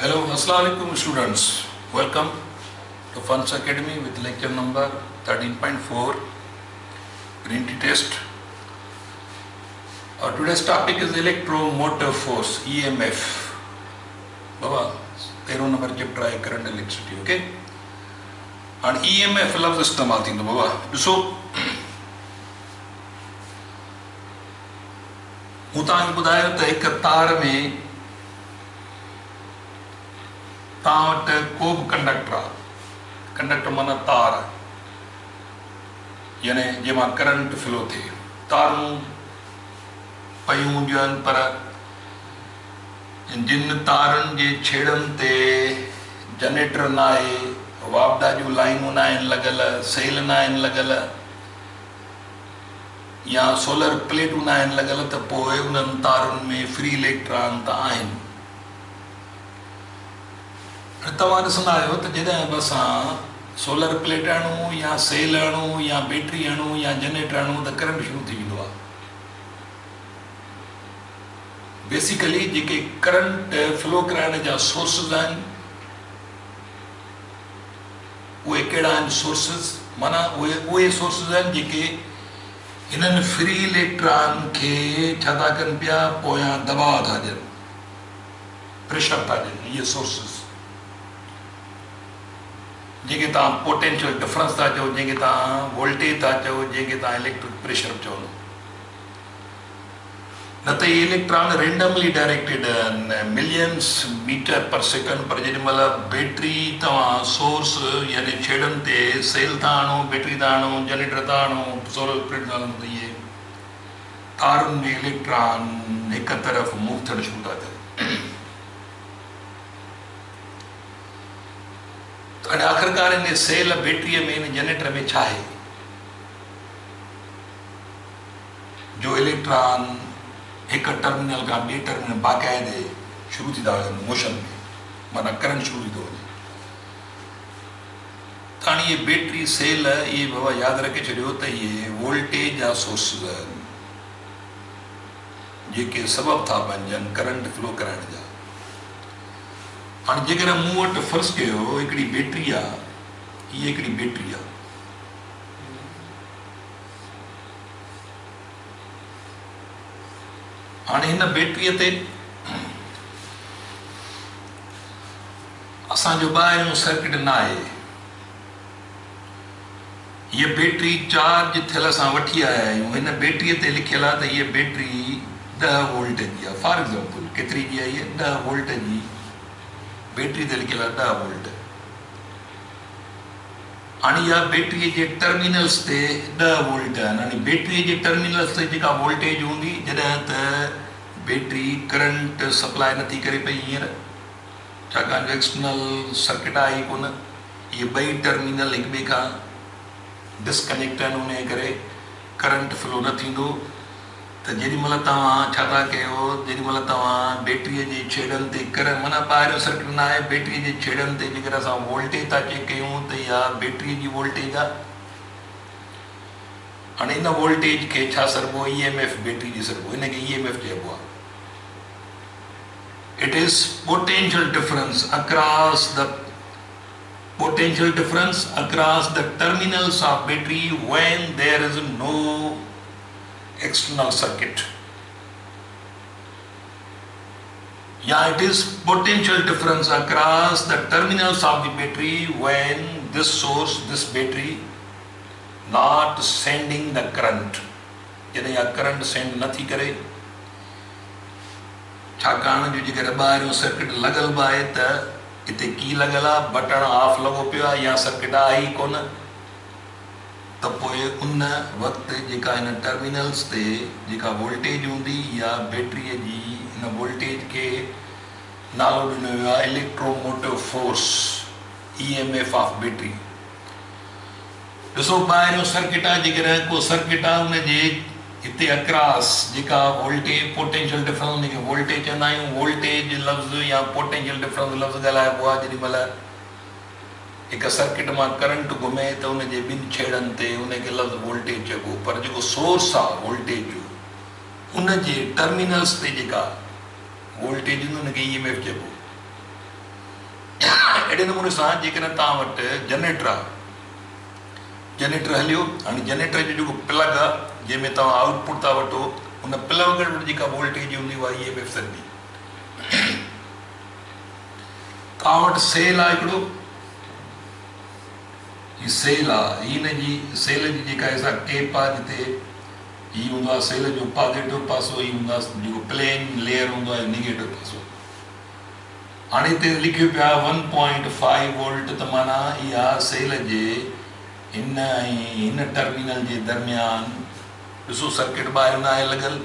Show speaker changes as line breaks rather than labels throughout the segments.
Hello, Assalamu alaikum students. Welcome to Funds Academy with lecture number 13.4 Green test. Today's topic is electromotive force EMF. Baba, 13 number chapter है current electricity, okay? And EMF लफ्ज़ इस्तेमाल थींदो बाबा ॾिसो मूं तव्हांखे ॿुधायो त हिक तार में तव्हां वटि को बि कंडक्टर आहे कंडक्टर माना तार यानी जंहिंमां करंट फ्लो थिए तारूं पयूं ॾियनि पर जिन तारुनि जे छेड़नि ते जनरेटर न आहे वापडा जूं लाइनूं न आहिनि लॻल सेल न आहिनि लॻल या सोलर प्लेटूं न आहिनि लॻल त पोइ उन्हनि तारुनि में फ्री इलेक्ट्रॉन त आहिनि। तव्हां ॾिसंदा आहियो त जॾहिं बि असां सोलर प्लेट हणूं या सेल हणूं या बैटरी हणूं या जनरेटर हणूं त करंट शुरू थी वेंदो आहे। बेसिकली जेके करंट फ्लो कराइण जा सोर्सिस आहिनि उहे कहिड़ा आहिनि सोर्सिस माना उहे सोर्सिस आहिनि जेके हिननि फ्री इलेक्ट्रॉन खे छा था कनि पिया पोयां दबाव था ॾियनि प्रेशर था ॾियनि इहे सोर्सिस जंहिंखे तव्हां पोटेंशियल डिफरेंस था चओ जंहिंखे तव्हां वोल्टेज था चओ जंहिंखे तव्हां इलेक्ट्रिक प्रेशर चओ न त इहे electron randomly directed millions metre per second पर जेॾी महिल बैटरी तव्हां सोर्स यानी छेड़नि ते सेल था आणो बैटरी था आणो जनरेटर था आणो सोलर प्लेट था आणो त इहे तारुनि में इलेक्ट्रॉन हिक तरफ़ मूव थियणु शुरू था थियनि। हाणे आख़िरकार हिन सेल बैटरीअ में हिन जनरेटर में छा आहे जो इलेक्ट्रॉन हिक टर्मिनल खां ॿिए टर्मिनल बाक़ाइदे शुरू थी था वञनि मोशन में माना करंट शुरू थी थो वञे त हाणे इहे बैटरी सेल इहे बाबा यादि रखे छॾियो त इहे वोल्टेज जा सोर्सिस आहिनि जेके सबबु था बणजनि करंट फ्लो कराइण जा। हाणे जेकॾहिं मूं वटि फ़र्ज़ु कयो हिकिड़ी बैटरी आहे हीअ हिकिड़ी बैटरी आहे हाणे हिन बैटरीअ ते असांजो ॿाहिरियों सर्किट न आहे हीअ बैटरी चार्ज थियल असां वठी आया आहियूं हिन बैटरीअ ते लिखियलु आहे त हीअ बैटरी 10 वोल्ट जी आहे फॉर एग्ज़ाम्पल केतिरी जी आहे हीअ 10 वोल्ट जी बैटरी ते लिखियलु आहे 10 वोल्ट। हाणे इहा बैटरीअ जे टर्मिनल्स ते 10 वोल्ट आहिनि हाणे बैटरीअ जे टर्मिनल्स ते जेका वोल्टेज हूंदी जॾहिं त बैटरी करंट सप्लाई नथी करे पई हींअर छाकाणि जो एक्सटर्नल सर्किट आहे ई कोन इहे ॿई टर्मिनल हिक ॿिए खां डिस्कनेक्ट आहिनि उन करे करंट फ्लो न थींदो त जेॾी महिल तव्हां छा था कयो जेॾी महिल तव्हां बैटरीअ जे छेड़नि ते करंट माना ॿाहिरियों सर्किट न आहे बैटरीअ जे छेड़नि ते जेकर असां वोल्टेज था चेक कयूं त इहा बैटरीअ जी वोल्टेज आहे। हाणे हिन वोल्टेज खे छा सॾिबो EMF बैटरी जी सॾिबो हिनखे EMF चइबो आहे। It is potential difference across the terminals of battery when there is no external circuit it is potential difference across the terminals of the battery when this battery not sending the current यानी current send नथी करे छाकाणि जो जेकर ॿाहिरियों circuit लॻल बि आहे त हिते की लॻल आहे बटण ऑफ लॻो पियो आहे या सर्किट आहे ई कोन त पोइ उन वक़्तु जेका हिन टर्मिनल्स ते जेका वोल्टेज हूंदी या बैटरीअ जी हिन वोल्टेज खे नालो ॾिनो वियो आहे electromotive force EMF of battery. ॾिसो ॿाहिरियों सर्किट आहे जेकॾहिं को सर्किट आहे उनजे हिते अक्रॉस जेका वोल्टेज पोटेंशियल डिफरेंस हुनखे वोल्टेज चवंदा आहियूं वोल्टेज लफ़्ज़ या पोटेंशियल डिफरेंस लफ़्ज़ ॻाल्हाइबो आहे जेॾी महिल हिकु सर्किट मां करंट घुमे त उनजे ॿिनि छेड़नि ते उनखे लफ़्ज़ वोल्टेज चइबो पर जेको सोर्स आहे वोल्टेज जो उनजे टर्मिनल्स ते जेका वोल्टेज हूंदी उनखे EMF चइबो। अहिड़े नमूने सां जेकॾहिं तव्हां वटि जनरेटर आहे, जनरेटर हलियो, हाणे जनरेटर जो जेको प्लग आहे जंहिंमें तव्हां आउटपुट था वठो, उन प्लग वटि जेका वोल्टेज हूंदी उहा EMF सॾिबी। तव्हां वटि सेल आहे हिकिड़ो, हीअ सेल आहे, हिन जी सेल जी जेका असां केप आहे, जिते हीअ हूंदो आहे सेल जो पॉज़िटिव पासो, हीअ हूंदो आहे जेको प्लेन लेयर हूंदो आहे नेगेटिव पासो। हाणे हिते लिखियो पियो आहे 1.5 वोल्ट, त माना इहा सेल जे हिन ऐं हिन टर्मिनल जे दरमियान ॾिसो सर्किट ॿाहिरि न आहे लॻल,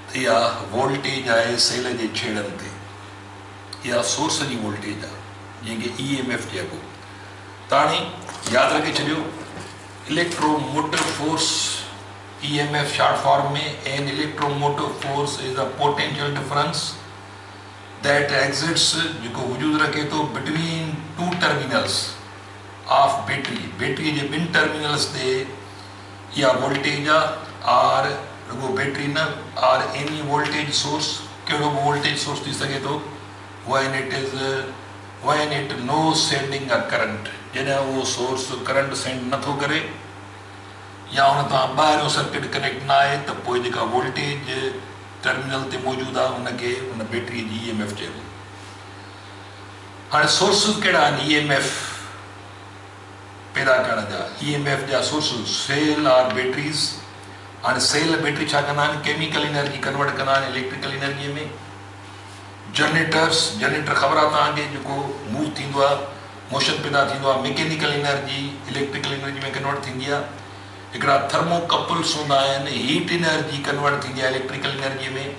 त इहा वोल्टेज आहे सेल जे छेड़नि ते, इहा सोर्स जी वोल्टेज आहे जंहिंखे EMF चइबो। त हाणे यादि रखे छॾियो, electromotive force EMF short form में, an electromotive force is a potential difference that exists, जेको वजूद रखे थो between two terminals of battery, battery जे ॿिनि टर्मिनल्स ते इहा वोल्टेज आहे। आर रुगो बैटरी न, आर एनी वोल्टेज सोर्स, कहिड़ो बि वोल्टेज सोर्स थी सघे थो, when it no sending a current, जॾहिं उहो सोर्स करंट सेंड नथो करे या हुन तां ॿाहिरियों सर्किट कनेक्ट न आहे, त पोइ जेका वोल्टेज टर्मिनल ते मौजूदु आहे उनखे उन बैटरीअ जी EMF चइबो। हाणे सोर्सिस कहिड़ा आहिनि EMF पैदा करण जा? EMF जा सोर्सिस सेल और बैटरीज़। हाणे सेल बैटरी छा कंदा आहिनि? केमिकल एनर्जी कन्वर्ट कंदा आहिनि इलेक्ट्रिकल एनर्जीअ में। जनरेटर्स, जनरेटर ख़बर आहे तव्हांखे, जेको मूव थींदो आहे, मोशन पैदा थींदो आहे, मैकेनिकल एनर्जी इलेक्ट्रिकल एनर्जी में कन्वर्ट थींदी आहे। हिकिड़ा थर्मोकपल्स हूंदा आहिनि, हीट एनर्जी कन्वर्ट थींदी आहे इलेक्ट्रिकल एनर्जीअ में।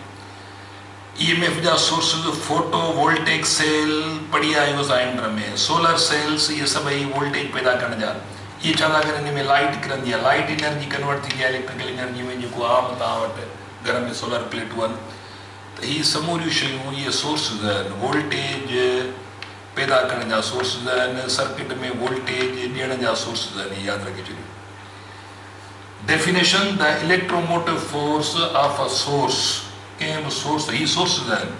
EMF जा सोर्सिस फोटो वोल्टेक सेल पढ़ी आहियो असां इंटर में, सोलर सेल्स, इहे सभई वोल्टेज पैदा करण जा। इहे छा था कनि, हिन में लाइट किरंदी आहे, लाइट एनर्जी कन्वर्ट थींदी आहे इलेक्ट्रिकल एनर्जी में, जेको आम तव्हां वटि घर में सोलर प्लेटूं आहिनि। त इहे समूरियूं शयूं, इहे सोर्सिस आहिनि, वोल्टेज पैदा करण जा सोर्सिस आहिनि, सर्किट में वोल्टेज ॾियण जा सोर्सिस आहिनि, यादि रखे छॾियो। Definition, the electromotive force of a source, कंहिं बि सोर्स, ही सोर्सिस आहिनि,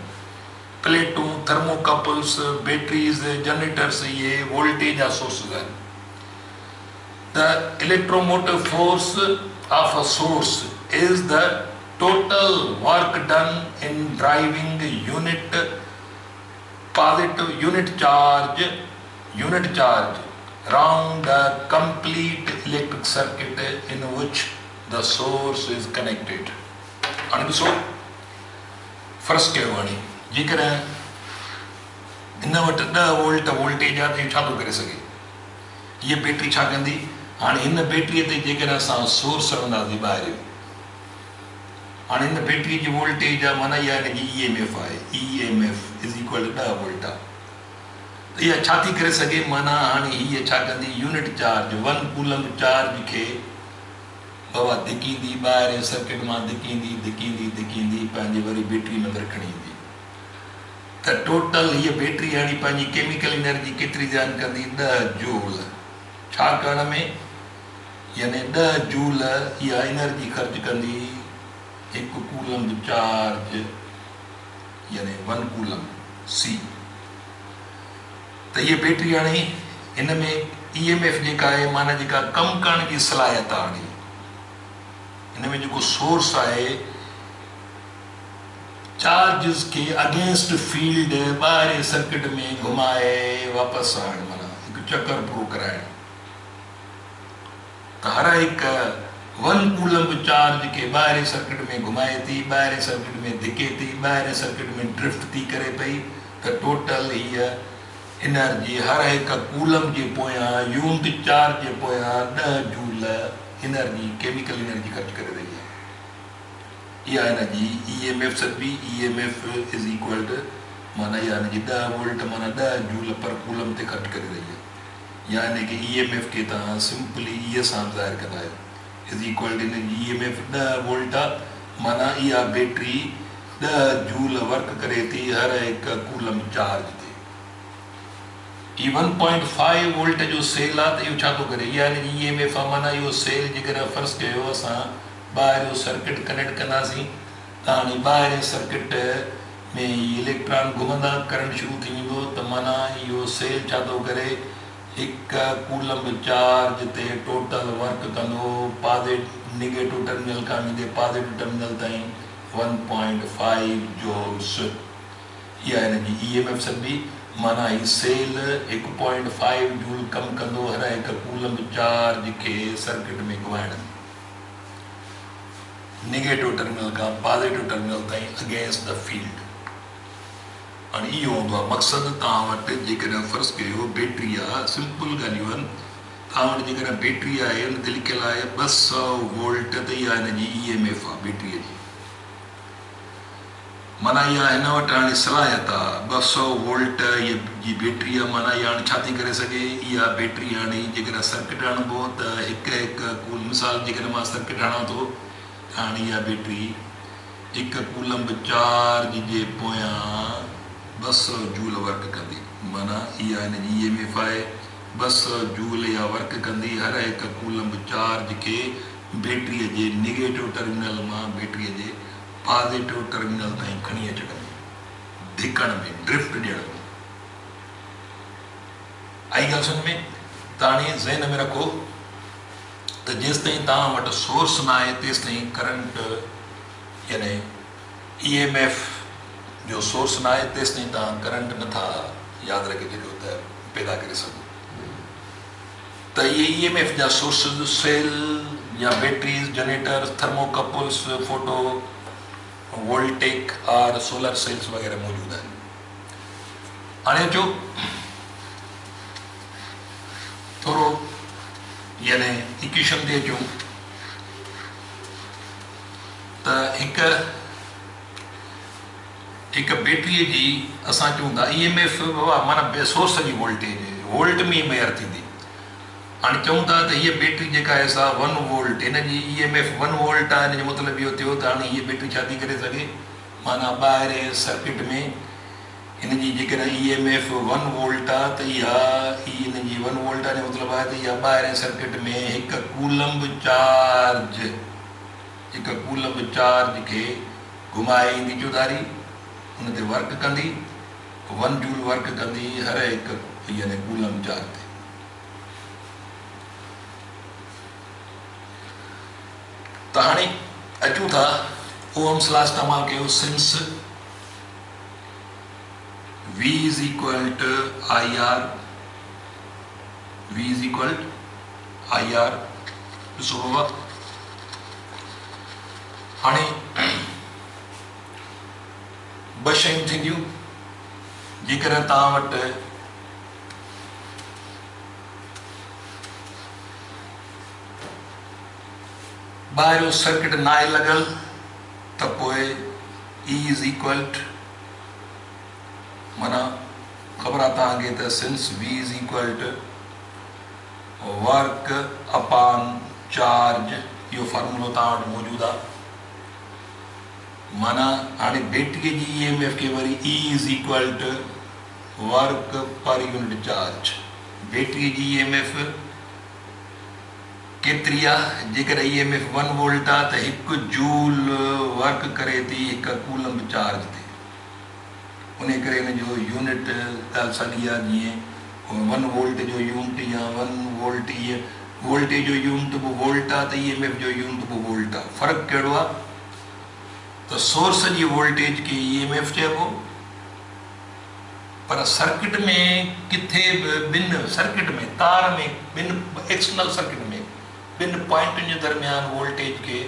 प्लेटूं, थर्मोकपल्स, बैटरीज़, जनरेटर्स, इहे वोल्टेज जा सोर्सिस आहिनि। The electromotive force of a source is the total work done in driving unit positive unit charge round a complete electric circuit in which the source is connected. हाणे ॾिसो first कयो, हाणे जेकॾहिं हिन वटि 10 volt voltage आहे त इहो छा थो करे सघे? हीअ बैटरी छा कंदी? हाणे हिन बैटरीअ ते जेकॾहिं असां सोर्स हणंदासीं ॿाहिरि, हाणे हिन बैटरी जी वोल्टेज आहे, माना इहा हिनजी EMF आहे, EMF is equal to 10 volt आहे। त इहा छा थी करे सघे? माना हाणे हीअ छा कंदी, यूनिट चार्ज 1 कूलम चार्ज खे बाबा धिकींदी, ॿाहिरि सर्किट मां धिकींदी पंहिंजे वरी बैटरी में अंदरि खणी ईंदी। त टोटल हीअ बैटरी हाणे पंहिंजी केमिकल एनर्जी केतिरी ध्यानु कंदी? 10 जूल। छा करण में? यानी 10 जूल इहा एनर्जी ख़र्च कंदी हिकु कूलम चार्ज, यानी 1 कूलम C। त हीअ बैटरी हाणे हिन में EMF जेका आहे, माना जेका कमु करण जी सलाहियत आहे, हाणे हिन में जेको सोर्स आहे, चार्जिस खे अगेंस्ट फील्ड ॿाहिरि सर्किट में घुमाए वापसि आणणु, माना हिकु चकर पूरो कराइणु। त हर हिकु 1 कूलम चार्ज खे ॿाहिरि सर्किट में घुमाए थी, ॿाहिरि सर्किट में धिके थी, ॿाहिरि सर्किट में ड्रिफ्ट थी करे पई, त टोटल हीअ एनर्जी हर हिकु कूलम जे पोयां, यूनिट चार्ज जे पोयां 10 जूल एनर्जी, केमिकल एनर्जी ख़र्च करे रही आहे। इहा एनर्जी EMF सॾिबी, EMF इज़ इक्वल टू, माना इहा हिनजी 10 वोल्ट, माना 10 जूल पर कूलम ते ख़र्च करे रही आहे। या हिनखे EMF खे तव्हां सिंपली इहे सां ज़ाहिर कंदा आहियो, इज़ इक्वल टू हिनजी EMF 10 वोल्ट आहे, माना इहा बैटरी 10 जूल वर्क करे थी हर हिकु कूलम चार्ज ते। ही 1.5 वोल्ट जो सेल आहे, त इहो छा थो करे? इहा हिनजी EMF आहे, माना इहो सेल जेकॾहिं फ़र्ज़ कयो असां ॿाहिरियों सर्किट कनेक्ट कंदासीं, त हाणे ॿाहिरि सर्किट में इलेक्ट्रॉन घुमंदा करंट शुरू थी वेंदो त माना इहो सेल छा थो करे हिकु कूलम चार्ज ते टोटल वर्क कंदो नेगेटिव टर्मिनल खां वेंदे पॉजिटिव टर्मिनल ताईं 1.5 जूल्स। इहा हिन जी EMF सभी माना ही सेल 1.5 जूल कम कंदो हर हिकु कूलम चार्ज खे सर्किट में घुमाइण नेगेटिव टर्मिनल खां पॉजिटिव टर्मिनल ताईं अगेंस्ट द फील्ड। हाणे इहो हूंदो आहे मक़सदु तव्हां वटि जेकॾहिं फ़र्ज़ु कयो बैटरी आहे सिंपल ॻाल्हियूं आहिनि। तव्हां वटि जेकॾहिं बैटरी आहे हुन ते लिखियलु आहे 200 वोल्ट त इहा हिन जी EMF आहे बैटरीअ जी। माना इहा हिन वटि हाणे सलाहियत आहे 200 वोल्ट जी बैटरी आहे। माना इहा हाणे छा थी करे सघे इहा बैटरी हाणे जेकॾहिं सर्किट हणिबो त हिकु मिसाल जेकॾहिं मां सर्किट हणां थो त हाणे इहा बैटरी हिकु कूलम चार्ज जे पोयां 200 जूल वर्क कंदी। माना इहा हिन जी EMF आहे 200 जूल इहा वर्क कंदी हर हिकु कूलम चार्ज खे बैटरीअ जे नेगेटिव टर्मिनल मां बैटरीअ जे पॉजिटिव टर्मिनल ताईं खणी अचण में धिकण में ड्रिफ्ट ॾियण में। आई ॻाल्हि सम्झ में? त हाणे ज़हन में रखो त जेसि ताईं तव्हां वटि सोर्स न आहे तेसि ताईं करंट यानी EMF जो सोर्स न आहे तेसि ताईं तव्हां करंट नथा यादि रखे छॾियो त पैदा करे सघो। त इहे EMF जा सोर्सिस सेल या बैटरीज़ जनरेटर्स थर्मोकपल्स फोटो वोल्टेक और सोलर सेल्स वग़ैरह मौजूद आहिनि। हाणे अचो थोरो यानी इक्वेशन ते अचूं त हिकु बैटरीअ जी असां चऊं था EMF माना सोर्स जी वोल्टेज वोल्ट में मेयर थींदी। हाणे चऊं था त हीअ बैटरी जेका आहे सा 1 वोल्ट हिन जी EMF 1 वोल्ट आहे। हिन जो मतिलबु इहो थियो त हाणे हीअ बैटरी छा थी करे सघे माना ॿाहिरि सर्किट में हिन जी जेकॾहिं EMF 1 वोल्ट आहे त इहा हिन जी 1 वोल्ट आहे। मतिलबु आहे त इहा ॿाहिरि सर्किट में हिकु कूलम चार्ज खे घुमाए ईंदी चौधारी हुन ते वर्क कंदी 1 जूल वर्क कंदी हर हिकु यानी कूलम चार्ज ते। त हाणे अचूं था ओम्स लॉ इस्तेमालु कयो since V is equal to IR ॾिसो बाबा हाणे ॿ शयूं थींदियूं जेकॾहिं तव्हां वटि ॿाहिरियों सर्किट न आहे लॻल त पोइ E is equal to माना ख़बर आहे तव्हांखे त since V is equal to work upon charge इहो फॉर्मूलो तव्हां वटि मौजूदु आहे। माना हाणे बैटरीअ जी EMF खे वरी E is equal to work per unit charge. बैटरीअ जी EMF केतिरी आहे जेकॾहिं EMF 1 वोल्ट आहे त 1 जूल वर्क करे थी हिकु कूलम चार्ज ते। उन करे हिन जो यूनिट ॻाल्हि साॻी आहे जीअं 1 वोल्ट जो यूनिट या 1 वोल्ट वोल्टेज जो यूनिट बि वोल्ट आहे त EMF जो यूनिट बि वोल्ट आहे। फ़र्क़ु कहिड़ो आहे त सोर्स जी वोल्टेज खे EMF चइबो पर सर्किट में किथे बि ॿिनि सर्किट में तार में ॿिनि एक्सटर्नल सर्किट में ॿिनि पॉइंटुनि जे दरमियान वोल्टेज खे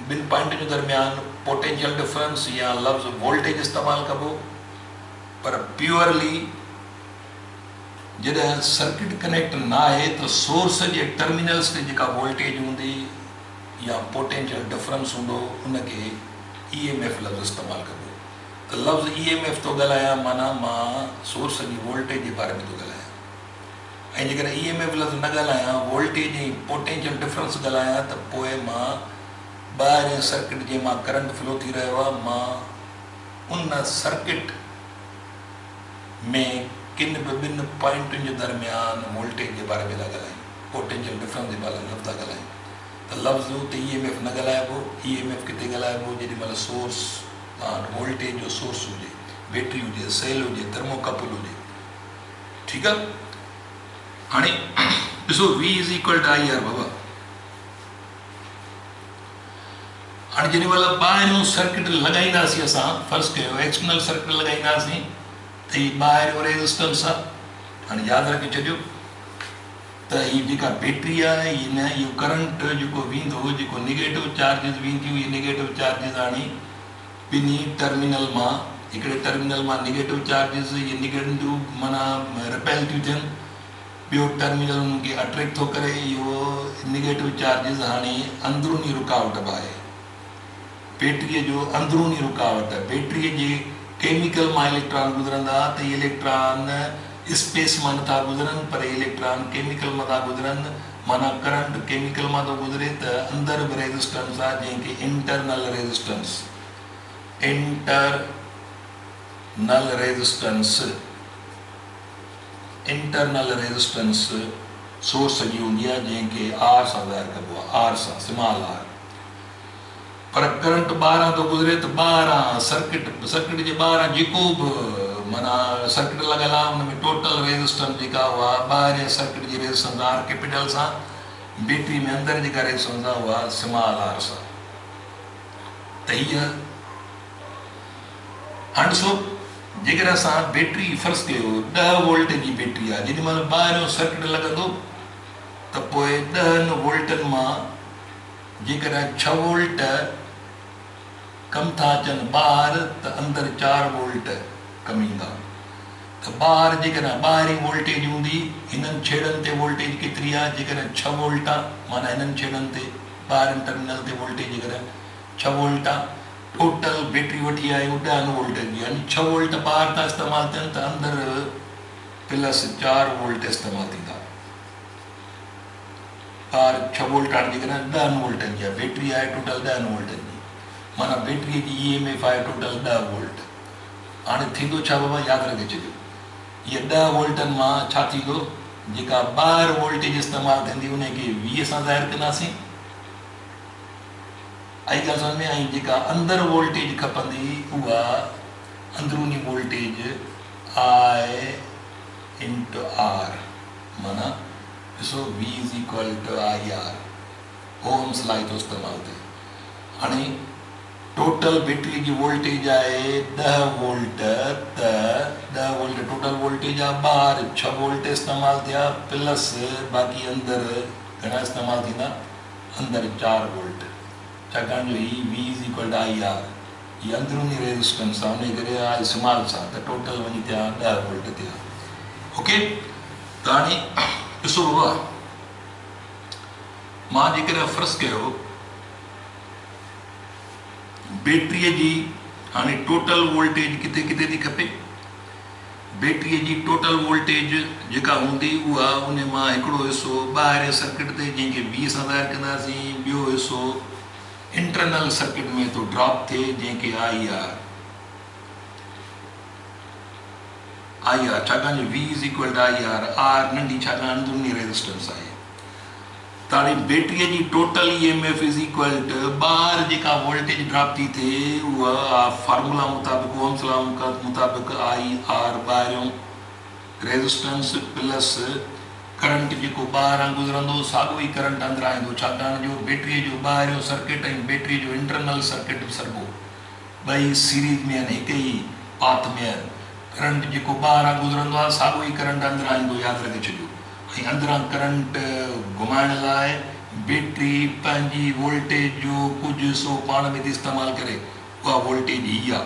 ॿिनि पॉइंटुनि जे दरमियान पोटेंशियल डिफरेंस या लफ़्ज़ वोल्टेज इस्तेमालु कबो। पर प्योरली जॾहिं सर्किट कनेक्ट न आहे त सोर्स जे टर्मिनल्स ते जेका वोल्टेज हूंदी या पोटेंशियल डिफरेंस हूंदो उनखे EMF लफ़्ज़ इस्तेमालु कबो। त लफ़्ज़ EMF थो ॻाल्हायां माना मां सोर्स जी वोल्टेज जे बारे में थो ॻाल्हायां ऐं जेकॾहिं EMF लफ़्ज़ न ॻाल्हायां वोल्टेज ऐं पोटेंशियल डिफरेंस ॻाल्हायां त पोइ मां ॿाहिरि सर्किट जे मां करंट फ्लो थी रहियो आहे मां उन सर्किट में किन बि ॿिनि पॉइंटुनि जे दरमियान वोल्टेज जे बारे में था ॻाल्हायूं पोटेंशियल डिफरेंस जे बारे में था ॻाल्हायूं त लफ़्ज़ उते EMF न ॻाल्हाइबो। EMF किथे ॻाल्हाइबो जेॾी महिल सोर्स वोल्टेज जो सोर्स हुजे, बैटरी हुजे, सेल हुजे, थर्मोकपल हुजे, ठीकु आहे। हाणे ॾिसो V is equal to I R बाबा। हाणे जेॾी महिल ॿाहिरियों सर्किट लॻाईंदासीं असां, फर्ज़ कयो एक्सटर्नल सर्किट लॻाईंदासीं त हीअ ॿाहिरियों रेज़िस्टेंस आहे। हाणे यादि रखे छॾियो त हीअ जेका बैटरी आहे इहो करंट जेको वेंदो, जेको नेगेटिव चार्जिस वेंदियूं, इहे नेगेटिव चार्जिस हाणे ॿिन्ही टर्मिनल मां, हिकिड़े टर्मिनल मां नेगेटिव चार्जिस इहे नेगेटिव माना रिपेल थियूं थियनि, ॿियो टर्मिनल उनखे अट्रैक्ट थो करे, इहो नेगेटिव चार्जिस हाणे अंदरूनी रुकावट बि आहे, बैटरीअ जो अंदरूनी रुकावट। बैटरीअ जे केमिकल मां इलेक्ट्रॉन गुज़रंदा त इहे इलेक्ट्रॉन स्पेस मां नथा गुज़रनि, पर इलेक्ट्रॉन केमिकल मां था गुज़रनि, माना करंट केमिकल मां थो गुज़रे त अंदरि बि रेज़िस्टेंस आहे जंहिंखे internal resistance, internal resistance source जी हूंदी आहे जंहिंखे आर सां ज़ाहिर कबो आहे, आर सां, स्मॉल आर। पर करंट ॿाहिरां थो गुज़रे त ॿाहिरां सर्किट जे ॿाहिरां जेको बि माना सर्किट लॻल आहे हुन में टोटल रेज़िस्टेंस जेका उहा ॿाहिरि सर्किट जी रेज़िस्टेंस आर कैपिटल सां, बैटरी में अंदरि जेका रेज़िस्टेंस आहे उहा स्मॉल आर सां। त हीअ हाणे ॾिसो, जेकर असां बैटरी फर्ज़ कयो 10 वोल्ट जी बैटरी आहे, जेॾी महिल ॿाहिरियों सर्किट लॻंदो त पोइ 10 वोल्टनि मां जेकर 6 वोल्ट कमु था अचनि ॿाहिरि त अंदरि 4 वोल्ट कमु ईंदा। त ॿाहिरि जेकॾहिं ॿाहिरीं वोल्टेज हूंदी, हिननि छेड़नि ते वोल्टेज केतिरी आहे, जेकॾहिं 6 वोल्ट आहे, माना हिननि छेड़नि ते ॿाहिरिनि टर्मिनल ते वोल्टेज जेकॾहिं 6 वोल्ट आहे, टोटल बैटरी वठी आहे 10 वोल्ट जी, यानी 6 वोल्ट ॿाहिरि था इस्तेमालु थियनि त अंदरि प्लस 4 वोल्ट इस्तेमालु थींदा। ॿाहिरि 6 वोल्ट हाणे जेकॾहिं 10 वोल्टनि जी आहे, बैटरी आहे टोटल 10 वोल्टनि जी, माना बैटरीअ जी EMF आहे टोटल 10 वोल्ट। हाणे थींदो छा बाबा, यादि रखे छॾियो, इहे 10 वोल्टनि मां छा थींदो, जेका ॿाहिरि वोल्टेज इस्तेमालु थींदी उनखे 20 सां ज़ाहिर कंदासीं, आई ॻाल्हि सम्झ में। ऐं जेका अंदरि वोल्टेज खपंदी उहा अंदरूनी वोल्टेज I इंटू आर, माना ॾिसो V is equal to IR, Ohm's law थो इस्तेमालु थिए। हाणे टोटल बैटरी की वोल्टेज आहे 10 वोल्ट, त 10 वोल्ट टोटल वोल्टेज आहे, ॿाहिरि 6 वोल्ट इस्तेमालु थिया प्लस बाक़ी अंदरि घणा इस्तेमालु थींदा, अंदरि 4 वोल्ट, छाकाणि जो ही V is equal to IR, हीअ अंदरूनी रेज़िस्टेंस आहे, उन करे आहे स्मॉल सां, त टोटल वञी थिया 10 वोल्ट थिया। ओके, त हाणे ॾिसो बाबा, मां जेकॾहिं फर्ज़ कयो बैटरीअ जी हाणे टोटल वोल्टेज किथे किथे थी खपे, बैटरीअ जी टोटल वोल्टेज जेका हूंदी उहा उन मां हिकिड़ो हिसो ॿाहिरि सर्किट ते जंहिंखे 20 सां ज़ाहिर कंदासीं, ॿियो हिसो इंटरनल सर्किट में थो ड्रॉप थिए जंहिंखे IR, छाकाणि V is equal to IR, R नंढी छाकाणि अंदरूनी रेज़िस्टेंस आहे। त हाणे बैटरीअ जी total EMF is equal to ॿाहिरि जेका वोल्टेज ड्रॉप थी थिए उहा फार्मूला मुताबिक़, ओम्स लॉ मुताबिक़ IR ॿाहिरियों रेज़िस्टेंस प्लस करंट जेको ॿाहिरां गुज़रंदो साॻियो ई करंट अंदरां ईंदो, छाकाणि जो बैटरीअ जो ॿाहिरियों सर्किट ऐं बैटरीअ जो इंटरनल सर्किट सभु ॿई सीरीज़ में आहिनि, हिक ई पाथ में आहिनि। करंट जेको ॿाहिरां गुज़रंदो आहे साॻियो ई करंट अंदरां ईंदो, यादि रखे छॾियो। ऐं अंदरां करंट घुमाइण लाइ बैटरी पंहिंजी वोल्टेज जो कुझु हिसो पाण में थी इस्तेमालु करे, उहा वोल्टेज हीअ आहे।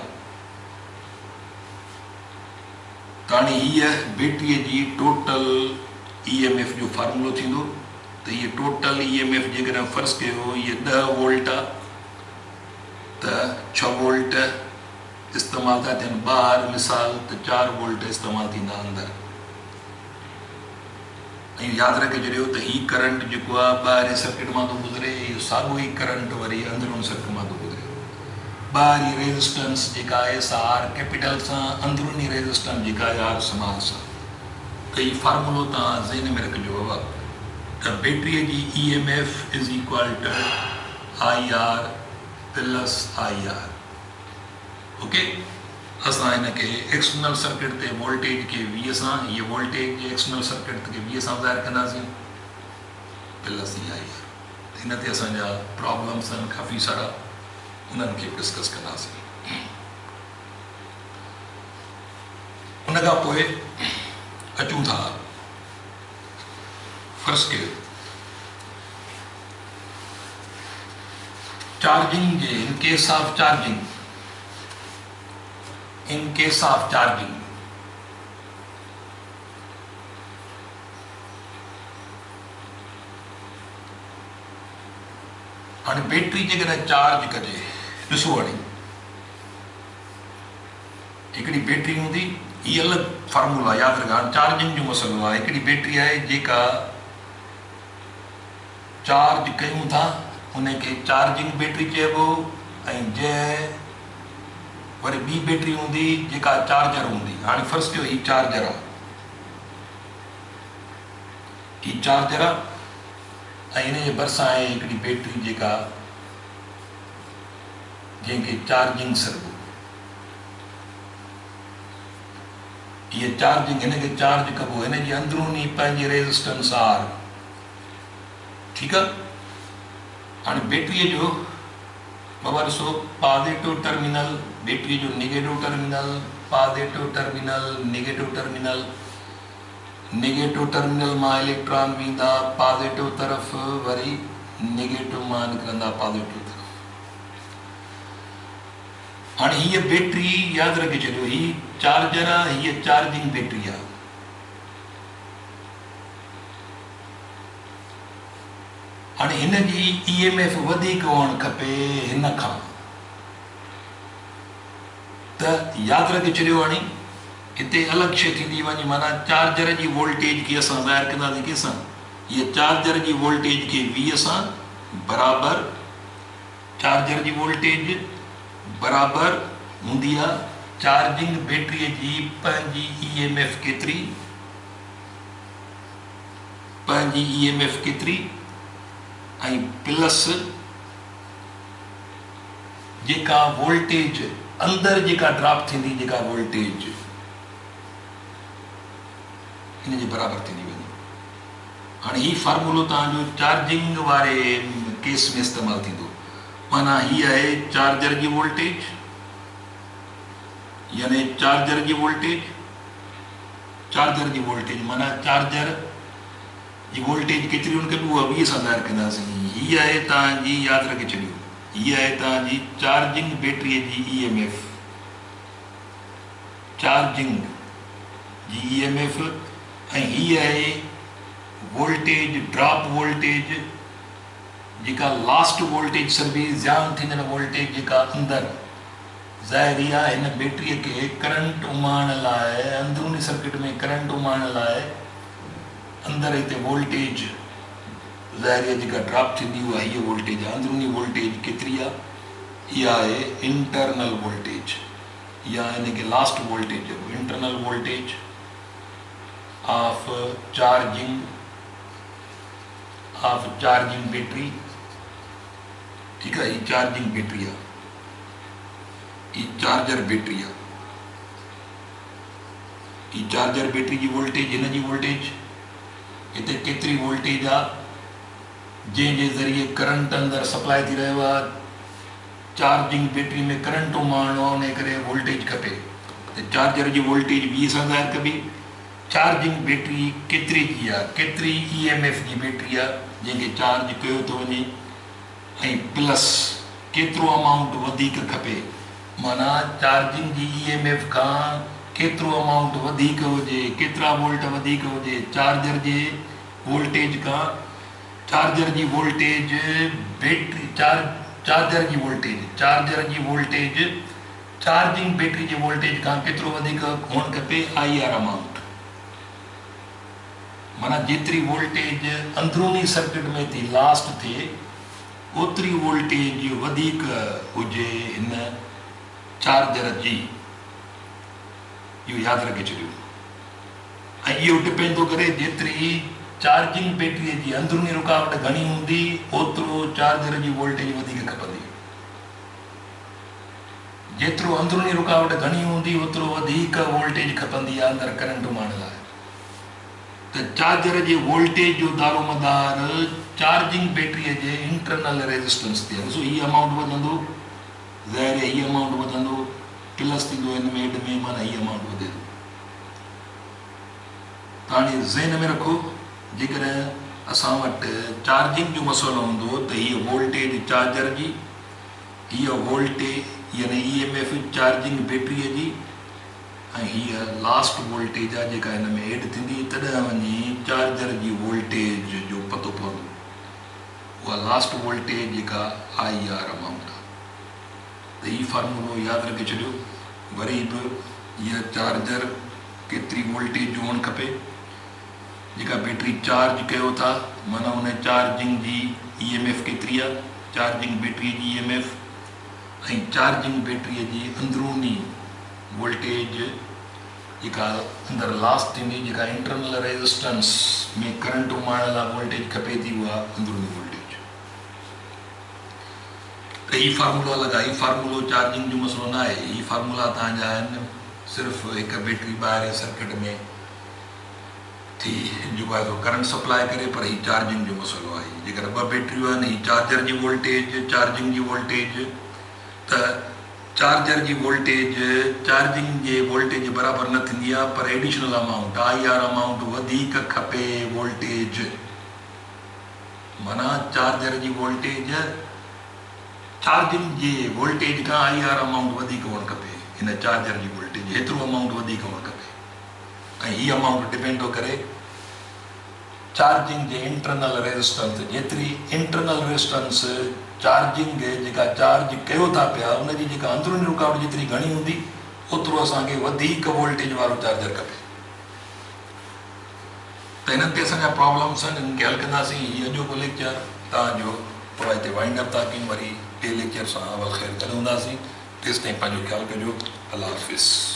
त हाणे हीअ बैटरीअ जी टोटल EMF जो फार्मूलो थींदो, त हीअ टोटल EMF जेकॾहिं फर्ज़ कयो हीअ 10 वोल्ट आहे, त 6 वोल्ट इस्तेमालु था थियनि ॿाहिरि, मिसाल त 4 वोल्ट इस्तेमालु थींदा अंदरि। ऐं यादि रखे छॾियो त हीउ करंट जेको आहे ॿाहिरि सर्किट मां थो गुज़रे, इहो साॻियो ई करंट वरी अंदरूनी सर्किट मां थो गुज़रे। ॿाहिरी रेज़िस्टेंस जेका आहे सा आर कैपिटल सां, अंदरूनी रेज़िस्टेंस जेका आहे आर स्मॉल सां। त हीउ फार्मूलो तव्हां ज़हन में रखिजो बाबा, त बैटरीअ जी EMF is equal to IR plus IR। Okay असां हिनखे एक्सटर्नल सर्किट ते वोल्टेज खे 20 सां ये वोल्टेज जे एक्सटर्नल सर्किट खे 20 सां ज़ाहिर कंदासीं प्लस ई आई हिन ते असांजा प्रॉब्लम्स आहिनि काफ़ी सारा उन्हनि खे डिस्कस कंदासीं उन खां पोइ अचूं था फर्स्ट के charging J in case of charging हाणे बैटरी जेकॾहिं चार्ज कजे ॾिसो हाणे हिकिड़ी बैटरी हूंदी ही अलॻि फार्मूला यादि रखा चार्जिंग जो मसइलो आहे हिकिड़ी बैटरी आहे जेका चार्ज कयूं था उनखे चार्जिंग बैटरी चइबो ऐं जंहिं वरी ॿी बैटरी हूंदी जेका चार्जर हूंदी हाणे फर्स्ट कयो ही चार्जर आहे ऐं हिन जे भरिसां आहे हिकिड़ी बैटरी जेका जंहिंखे चार्जिंग सॾिबो ये चार्जिंग हिनखे चार्ज कबो हिन जी अंदरूनी पंहिंजी रेजिस्टेंस आर ठीकु आहे हाणे बैटरीअ जो बाबा ॾिसो पॉजिटिव टर्मिनल बैटरी जो negative terminal positive terminal negative terminal मां इलेक्ट्रॉन वेंदा पॉजिटिव तरफ़ वरी नेगेटिव मां निकिरंदा पॉजिटिव तरफ़ हाणे हीअ बैटरी यादि रखी छॾियो ही चार्जर आहे हीअ चार्जिंग बैटरी आहे हाणे हिन जी EMF वधीक हुअणु खपे हिन खां त यादि रखी छॾियो हाणे हिते अलॻि शइ थींदी वञे माना चार्जर जी वोल्टेज खे असां ज़ाहिर कंदासीं कंहिंसां हीअ चार्जर जी वोल्टेज खे 20 सां बराबरि चार्जर जी वोल्टेज बराबरि हूंदी आहे चार्जिंग बैटरीअ जी पंहिंजी EMF केतिरी ऐं प्लस जेका वोल्टेज अंदरि जेका ड्रॉप थींदी जेका वोल्टेज हिन जे बराबरि थींदी वञे हाणे ही फार्मूलो तव्हांजो चार्जिंग वारे केस में इस्तेमालु थींदो माना ही आहे चार्जर जी वोल्टेज यानी चार्जर जी वोल्टेज माना चार्जर जी वोल्टेज केतिरी हुनखे बि उहा 20 सां ज़ाहिर कंदासीं हीअ आहे तव्हांजी यादि रखी छॾियो हीअ आहे तव्हांजी चार्जिंग बैटरीअ जी EMF ऐं हीअ आहे वोल्टेज ड्रॉप वोल्टेज जेका लास्ट वोल्टेज सर्विस जाम थींदड़ वोल्टेज जेका अंदरि ज़ाहिरी आहे हिन बैटरीअ खे करंट उमाइण लाइ अंदरूनी सर्किट में करंट उमाइण लाइ अंदरि हिते वोल्टेज ज़ाहिरी जेका ड्रॉप थींदी उहा हीअ वोल्टेज आहे अंदरूनी वोल्टेज केतिरी आहे इहा आहे इंटरनल वोल्टेज या हिनखे last voltage internal voltage of charging battery ठीकु आहे हीअ चार्जिंग बैटरी आहे हीअ चार्जर बैटरी आहे हीअ चार्जर बैटरी जी वोल्टेज हिन जी वोल्टेज हिते केतिरी वोल्टेज आहे जंहिंजे ज़रिए करंट अंदरि सप्लाई थी रहियो आहे चार्जिंग बैटरी में करंट उमाइणो आहे उन करे वोल्टेज खपे त चार्जर जी वोल्टेज 20 सां ज़ाहिर कबी चार्जिंग बैटरी केतिरी जी आहे केतिरी EMF जी बैटरी आहे जंहिंखे चार्ज कयो थो वञे ऐं प्लस केतिरो अमाउंट वधीक खपे माना चार्जिंग जी EMF खां केतिरो अमाउंट वधीक हुजे केतिरा वोल्ट वधीक हुजे चार्जर जे वोल्टेज खां चार्जर जी वोल्टेज बैटरी चार्जर जी वोल्टेज चार्जिंग बैटरी जे वोल्टेज खां केतिरो वधीक हुअणु खपे IR अमाउंट माना जेतिरी वोल्टेज अंदरूनी सर्किट में थी लास्ट थिए ओतिरी वोल्टेज वधीक हुजे हिन चार्जर जी इहो यादि रखे छॾियो ऐं इहो डिपेंड थो करे जेतिरी चार्जिंग बैटरीअ जी अंदरूनी रुकावट घणी हूंदी ओतिरो चार्जर जी वोल्टेज वधीक खपंदी जेतिरो अंदरूनी रुकावट घणी हूंदी ओतिरो वधीक वोल्टेज खपंदी आहे अंदरि करंट उमाइण लाइ। त चार्जर जे वोल्टेज जो दारोमदार चार्जिंग बैटरीअ जे इंटरनल रेजिस्टेंस ते आहे। ॾिसो हीअ अमाउंट वधंदो, ज़ाहिर आहे हीअ अमाउंट वधंदो, प्लस थींदो हिन में हेड में, माना हीअ अमाउंट वधे थो। त हाणे ज़हन में रखो, जेकॾहिं असां वटि चार्जिंग जो मसइलो हूंदो त हीअ वोल्टेज चार्जर जी, हीअ वोल्टेज यानी EMF चार्जिंग बैटरीअ जी, ऐं हीअ लास्ट वोल्टेज आहे जेका हिन में एड थींदी, तॾहिं वञी चार्जर जी वोल्टेज जो पतो पवंदो। उहा लास्ट वोल्टेज जेका IR अमाउंट आहे। त हीअ फार्मूलो यादि रखे छॾियो। वरी बि हीअ चार्जर केतिरी वोल्टेज जो हुअणु खपे, जेका बैटरी चार्ज कयो था, माना हुन चार्जिंग जी EMF केतिरी आहे, चार्जिंग बैटरीअ जी EMF, ऐं चार्जिंग बैटरीअ जी अंदरूनी वोल्टेज जेका अंदरि लास्ट थींदी, जेका इंटरनल रेजिस्टेंस में करंट उमाइण लाइ वोल्टेज खपे थी, उहा अंदरूनी वोल्टेज। त हीउ फार्मूलो अलॻि आहे। हीउ फार्मूलो चार्जिंग जो मसइलो न आहे। हीउ फार्मूला तव्हांजा आहिनि सिर्फ़ु हिकु बैटरी ॿाहिरि सर्किट में थी जेको आहे सो करंट सप्लाई करे, पर हीउ चार्जिंग जो मसइलो आहे। जेकर ॿ बैटरियूं आहिनि, हीउ चार्जर जी वोल्टेज, चार्जिंग जी वोल्टेज, त चार्जर जी वोल्टेज चार्जिंग जे वोल्टेज बराबरि न थींदी आहे, पर एडिशनल अमाउंट IR अमाउंट वधीक खपे वोल्टेज, माना चार्जर जी वोल्टेज चार्जिंग जे वोल्टेज खां IR अमाउंट वधीक हुअणु खपे। हिन चार्जर जी वोल्टेज हेतिरो अमाउंट वधीक हुअणु खपे, ऐं हीअ अमाउंट डिपेंड थो करे चार्जिंग जे इंटरनल रेजिस्टेंस। जेतिरी इंटरनल रेजिस्टेंस चार्जिंग जेका चार्ज कयो था पिया उनजी जेका अंदरूनी रुकावट जेतिरी घणी हूंदी, ओतिरो असांखे वधीक वोल्टेज वारो चार्जर खपे। त हिननि ते असांजा प्रॉब्लम्स आहिनि, हिननि खे हल कंदासीं। हीअ अॼोको लेक्चर तव्हांजो थोरा हिते वाइंड अप था कयूं, वरी टे लेक्चर सां अवल ख़ैर गॾु हूंदासीं। तेसिताईं पंहिंजो ख़्यालु कजो। अल्लाह हाफ़िज़।